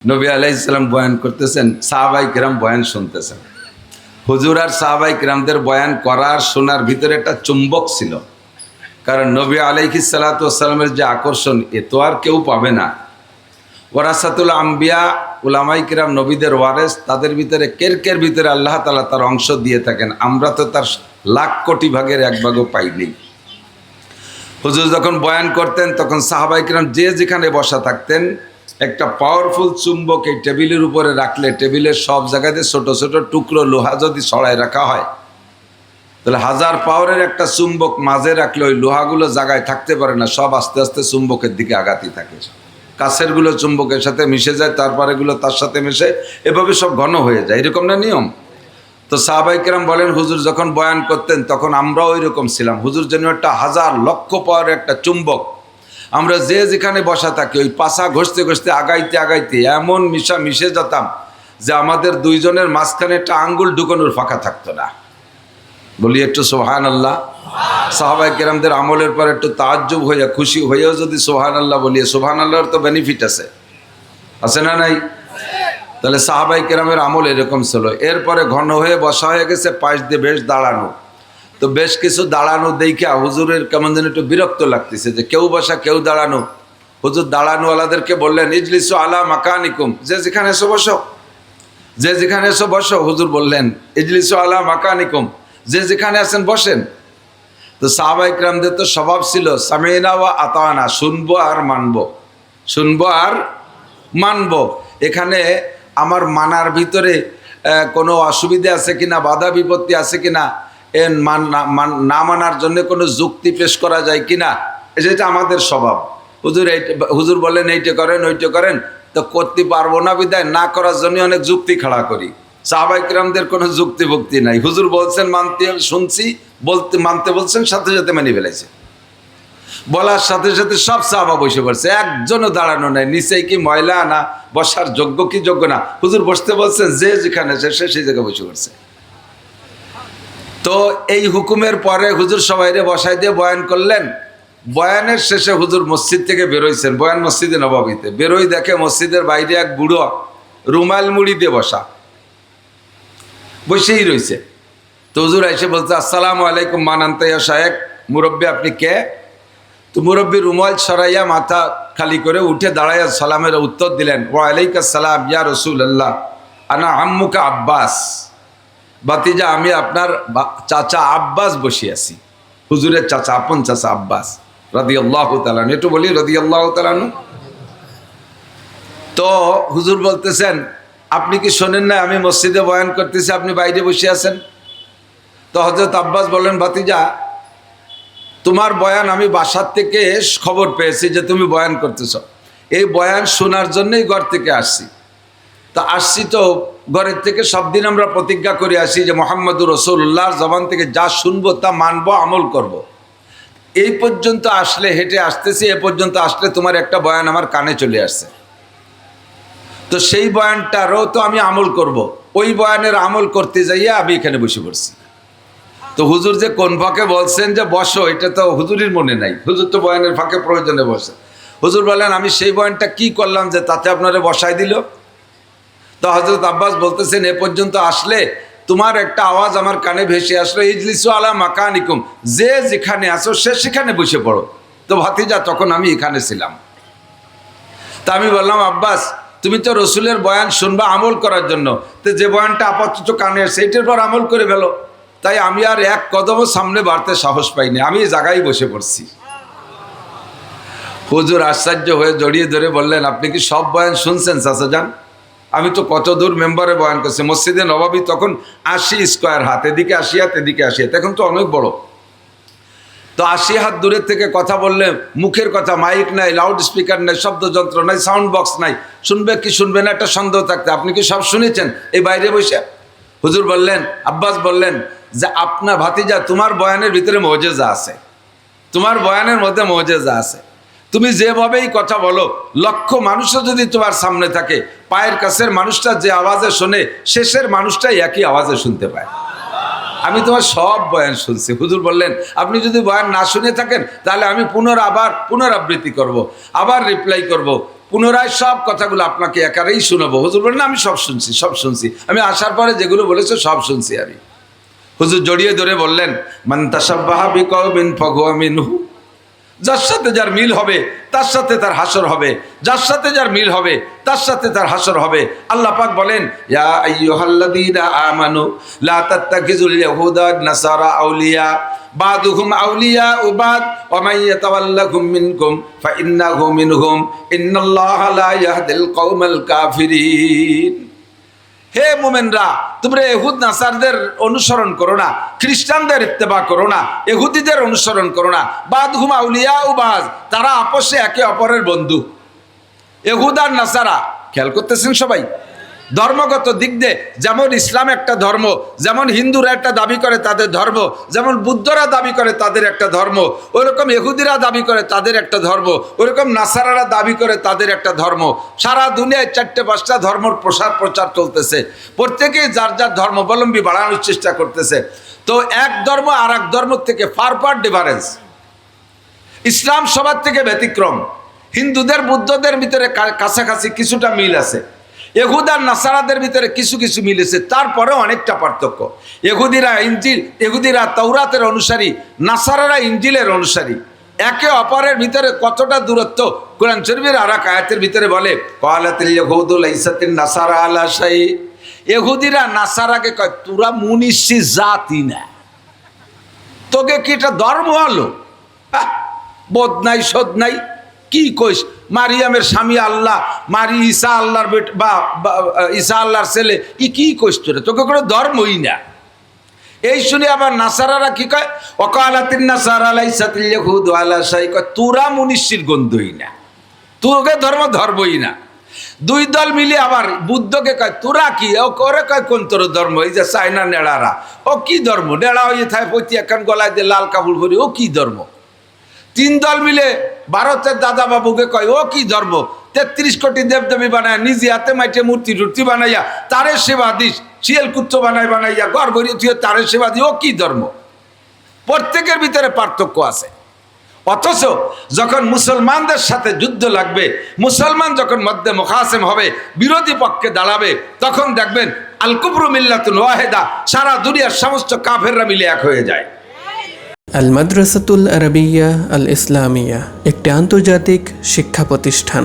নবী আলাইহিস সালাম বয়ান করতেছেন, সাহাবাই কিরাম বয়ান শুনতেছেন। হুজুর আর সাহাবাই কিরামদের বয়ান করার শোনার ভিতরে একটা চুম্বক ছিল। কারণ নবী আলাইহিস সালাতু ওয়াস সালামের যে আকর্ষণ, এ তো আর কেউ পাবে না। ওয়ারাসাতুল আম্বিয়া, উলামাই কিরাম নবীদের ওয়ারেস, তাদের ভিতরে কের ভিতরে আল্লাহ তাআলা তার অংশ দিয়ে থাকেন। আমরা তো তার লাখ কোটি ভাগের এক ভাগও পাইনি। হুজুর যখন বয়ান করতেন তখন সাহাবাই কিরাম যে যেখানে বসা থাকতেন, একটা পাওয়ারফুল চুম্বক এই টেবিলের উপরে রাখলে টেবিলের সব জায়গাতে ছোট ছোট টুকরো লোহা যদি ছড়ায় রাখা হয়, তাহলে 1000 পাওয়ারের একটা চুম্বক মাঝে রাখলে ওই লোহাগুলো জায়গায় থাকতে পারে না, সব আস্তে আস্তে চুম্বকের দিকে আগাতেই থাকে। কাছেরগুলো চুম্বকের সাথে মিশে যায়, তারপরে এগুলো তার সাথে মিশে, এভাবে সব ঘন হয়ে যায়। এরকম না নিয়ম? তো সাহাবাই কেরাম বলেন, হুজুর যখন বয়ান করতেন তখন আমরাও ওই রকম ছিলাম। হুজুর যেন একটা 1000 লক্ষ পাওয়ারের একটা চুম্বক, আমরা যে যেখানে বসা থাকি ওই পাশা ঘষতে ঘষতে আগাইতে আগাইতে এমন মিশে যেতাম যে আমাদের দুইজনের মাঝখানে একটা আঙ্গুল ঢুকানোর ফাঁকা থাকতো না। বলি একটু সুবহানাল্লাহ। সাহাবায়ে কেরামদের আমলের পর একটু তাজ্জুব হয়ে খুশি হয়েও যদি সুবহানাল্লাহ বলি, সুবহানাল্লাহর তো বেনিফিট আছে না নাই? তাহলে সাহাবায়ে কেরামের আমল এরকম ছিল। এরপরে ঘন হয়ে বসা হয়ে গেছে, পাশ দিয়ে বেশ দাঁড়ানো। তো বেশ কিছু দাঁড়ানো দেখা হুজুরের কেমন যেন একটু বিরক্ত লাগতেছে যে কেউ বসা কেউ দাঁড়ানো। হুজুর দাঁড়ানোওয়ালাদেরকে বললেন, ইজলিসু আলা মাকানিকুম, যে যেখানে এসো বসো, যে যেখানে এসো বসো। হুজুর বললেন, ইজলিসু আলা মাকানিকুম, যে যেখানে আছেন বসেন। তো সাহাবায়ে কেরামদের তো স্বভাব ছিল সামিনা ওয়া আতানা, শুনবো আর মানবো, শুনবো আর মানবো। এখানে আমার মানার ভিতরে কোনো অসুবিধা আছে কিনা, বাধা বিপত্তি আছে কিনা, না মানার জন্য কোনো যুক্তি পেশ করা যায় কিনা, যেটা আমাদের স্বভাব। হুজুর বলেন এইটা করেন ওইটা করেন, তো করতে পারবো না বিদায় না করার জন্য অনেক যুক্তি খাড়া করি। সাহাবায়ে কেরামদের কোনো যুক্তি ভক্তি নাই। হুজুর বলছেন মানতে, শুনছি, মানতে বলছেন, সাথে সাথে মেনে ফেলেছে। বলার সাথে সাথে সব সাহাবা বসে পড়ছে, একজনও দাঁড়ানো নাই। নিচেই কি ময়লা না বসার যোগ্য কি যোগ্য না, হুজুর বসতে বলছেন, যে যেখানে সে সেই জায়গায় বসে পড়ছে। তো এই হুকুমের পরে হুজুর সবাইরে বসাই দিয়ে বয়ান করলেন। বয়ানের শেষে হুজুর মসজিদ থেকে বেরোইছেন, বয়ান মসজিদে নববীতে বেরোই দেখে মসজিদের বাইরে এক বুড়ো রুমাল মুড়ি দিয়ে বসেই রয়েছে। তো হুজুর এসে বলছে, আসসালামু আলাইকুম মান আনতা ইয়া শায়েখ, মুরব্বী আপনি কে? তো মুরব্বী রুমাল সরাইয়া মাথা খালি করে উঠে দাঁড়াইয়া সালামের উত্তর দিলেন, ওয়া আলাইকুস সালাম ইয়া রাসূলুল্লাহ, আনা আম্মুকা আব্বাস, বাতিজা আমি আপনার চাচা আব্বাস বসে আছি। হুজুরের চাচা, আপন চাচা আব্বাস রাদিয়াল্লাহু তাআলা, একটু বলি রাদিয়াল্লাহু তাআলা। তো হুজুর বলতেছেন, আপনি কি শোনেন না আমি মসজিদে বয়ান করতেছি, আপনি বাইরে বসে আছেন? তো হযরত আব্বাস বললেন, ভাতিজা তোমার বয়ান আমি বাসার থেকে খবর পেয়েছি যে তুমি বয়ান করতেছ, এই বয়ান শোনার জন্যই ঘর থেকে আসছি। তা আসছি তো ঘরের থেকে সব দিন আমরা প্রতিজ্ঞা করে আসি যে মুহাম্মদুর রাসূলুল্লাহর জবান থেকে যা শুনবো তা মানবো, আমল করব। এই পর্যন্ত আসলে, হেঁটে আসতেছি, এ পর্যন্ত আসলে তোমার একটা বয়ান আমার কানে চলে আসছে। তো সেই বয়ানটারও তো আমি আমল করব। ওই বয়ানের আমল করতে যাইয়া আমি এখানে বসে পড়ছি। তো হুজুর যে কোন ফাঁকে বলছেন যে বসো, এটা তো হুজুরের মনে নাই। হুজুর তো বয়ানের ফাঁকে প্রয়োজনে বসে। হুজুর বলেন, আমি সেই বয়ানটা কি করলাম যে তাতে আপনারা বসাই দিল? তো হযরত আব্বাস বলতেছেন, এ পর্যন্ত আসলে তোমার একটা আওয়াজ আমার কানে ভেসে আসলো, ইজলিসু আলা মাকানিকুম, যে যেখানে আসো সে সেখানে বসে পড়ো। তো ভাতিজা তখন আমি এখানে ছিলাম। তা আমি বললাম, আব্বাস তুমি তো রসুলের বয়ান শুনবা আমল করার জন্য, তো যে বয়ানটা আপাতত কানে আসে এটার পর আমল করে ফেলো। তাই আমি আর এক কদমও সামনে বাড়তে সাহস পাইনি, আমি এই জায়গায় বসে পড়ছি। হুজুর আশ্চর্য হয়ে জড়িয়ে ধরে বললেন, আপনি কি সব বয়ান শুনছেন চাচা যান? আমি তো কত দূর মেম্বারে বয়ান করছি। মসজিদে নববী তখন 80 স্কোয়ার হাত, এদিকে 80 হাত এদিকে 80 হাত, এখন তো অনেক বড়। তো 80 হাত দূরের থেকে কথা বললে মুখের কথা, মাইক নাই, লাউড স্পিকার নাই, শব্দযন্ত্র নাই, সাউন্ড বক্স নাই, শুনবে কি শুনবে না একটা সন্দেহ থাকতে, আপনি কি সব শুনেছেন এই বাইরে বসে? হুজুর বললেন, আব্বাস বললেন যে আপনার ভাতিজা তোমার বয়ানের ভিতরে মুজিজা আছে, তোমার বয়ানের মধ্যে মুজিজা আছে। তুমি যেভাবেই কথা বলো, লক্ষ মানুষও যদি তোমার সামনে থাকে, পায়ের কাছের মানুষটা যে আওয়াজে শোনে, শেষের মানুষটাই একই আওয়াজে শুনতে পায়। আমি তোমার সব বয়ান শুনছি। হুজুর বললেন, আপনি যদি বয়ান না শুনে থাকেন তাহলে আমি পুনরাবৃত্তি করব, আবার রিপ্লাই করব, পুনরায় সব কথাগুলো আপনাকে একারেই শোনাবো। হুজুর বলেন, আমি সব শুনছি, আমি আসার পরে যেগুলো বলেছে সব শুনছি আমি। হুজুর জড়িয়ে ধরে বললেন, মান তাশাব্বাহা বিকওমিন ফাহুয়া মিনহু। যার সাথে যার মিল হবে তার সাথে তার হাসর হবে, যার সাথে যার মিল হবে তার সাথে তার হাসর হবে। আল্লাহ পাক বলেন, ইয়া আইয়ুহাল্লাযীনা আমানু লা তাত্তাখিযুল ইয়াহুদা ওয়ান নাসারা আউলিয়া বাদুহুম আউলিয়াউ বাদ ওয়া মান ইয়াতাওয়াল্লাহুম মিনকুম ফাইন্নাহু মিনহুম ইন্নাল্লাহা লা ইয়াহদিল কওমাল কাফিরিন। হে মুমিনরা, তোমরা ইহুদ নাসারদের অনুসরণ করো না, খ্রিস্টানদের ইত্তেবা করো না, ইহুদিদের অনুসরণ করো না। বাদহুম আউলিয়াউ বাদ, তারা আপসে একে অপরের বন্ধু। ইহুদ আর নাসারা, খেয়াল করতেছেন সবাই, ধর্মগত দিক দিয়ে যেমন ইসলাম একটা ধর্ম, যেমন হিন্দুরা একটা দাবি করে তাদের ধর্ম, যেমন বুদ্ধরা দাবি করে তাদের একটা ধর্ম, ওইরকম ইহুদিরা দাবি করে তাদের একটা ধর্ম, ওইরকম নাসারারা দাবি করে তাদের একটা ধর্ম। সারা দুনিয়ায় 4-5টা ধর্মর প্রচার চলতেছে, প্রত্যেকেই যার যার ধর্মাবলম্বী বাড়ানোর চেষ্টা করতেছে। তো এক ধর্ম আর এক ধর্ম থেকে ফার ডিফারেন্স। ইসলাম সবার থেকে ব্যতিক্রম। হিন্দুদের বুদ্ধদের ভিতরে কাছাকাছি কিছুটা মিল আছে, ইহুদ আর নাসারাদের ভিতরে কিছু কিছু মিলেছে, তারপরেও অনেকটা পার্থক্য। ইহুদিরা তাওরাতের অনুসারী, নাসারারা ইনজিলের অনুসারী। একে অপরের ভিতরে কতটা দূরত্ব কোরআন শরীফের আর এক আয়াতের ভিতরে বলে, ক্বালাতিল ইয়াহুদু লাইসাতিন নাসারা আলা শাই। ইহুদিরা নাসারাকে কয়, তোরা মুনিশি জাতি না, তোকে কি এটা ধর্ম হলো? বোধ নাই শোধ নাই, কি কইস? মারিয়ামের স্বামী আল্লাহ, ঈসা আল্লাহর বা ঈসা আল্লাহর ছেলে, কি কইস তোরে? তোকে কোনো ধর্মই না। এই শুনে আবার নাসারারা কি কয়, ওয়াকালাতিন নাসারা লাইসাতিল ইয়াহুদু আলা শাই, কয় তোরা মুনিশির গন্ধই না, তোকে ধর্মই না। দুই দল মিলে আবার বুদ্ধকে কয়, তোরা কি? ও করে কয়, কোন তোর ধর্ম? এই যে চায়না নেড়ারা, ও কি ধর্ম? নেড়া হয়ে থাকে পৈতি একখান গলায় দিয়ে লাল কাপড় পরি, ও কি ধর্ম? তিন দল মিলে ভারতের দাদা বাবুকে কয়, ও কি ধর্ম? 33 কোটি দেবদেবী বানায়, নিজে হাতে মাইটে মূর্তি বানাইয়া তারে সেবা দিস, শিয়াল কুত্ত বানাইয়া ঘর ভরিয়ে তুই তারে সেবা দি, ও কি ধর্ম? প্রত্যেকের ভিতরে পার্থক্য আছে। অথচ যখন মুসলমানদের সাথে যুদ্ধ লাগবে, মুসলমান যখন মধ্যে মুখাসেম হবে, বিরোধী পক্ষে দাঁড়াবে, তখন দেখবেন আল কুফরু মিল্লাতুন ওয়াহিদা, সারা দুনিয়ার সমস্ত কাফেররা মিলে এক হয়ে যায়। আল মাদ্রাসাতুল আরাবিয়া আল ইসলামিয়া একটি আন্তর্জাতিক শিক্ষা প্রতিষ্ঠান।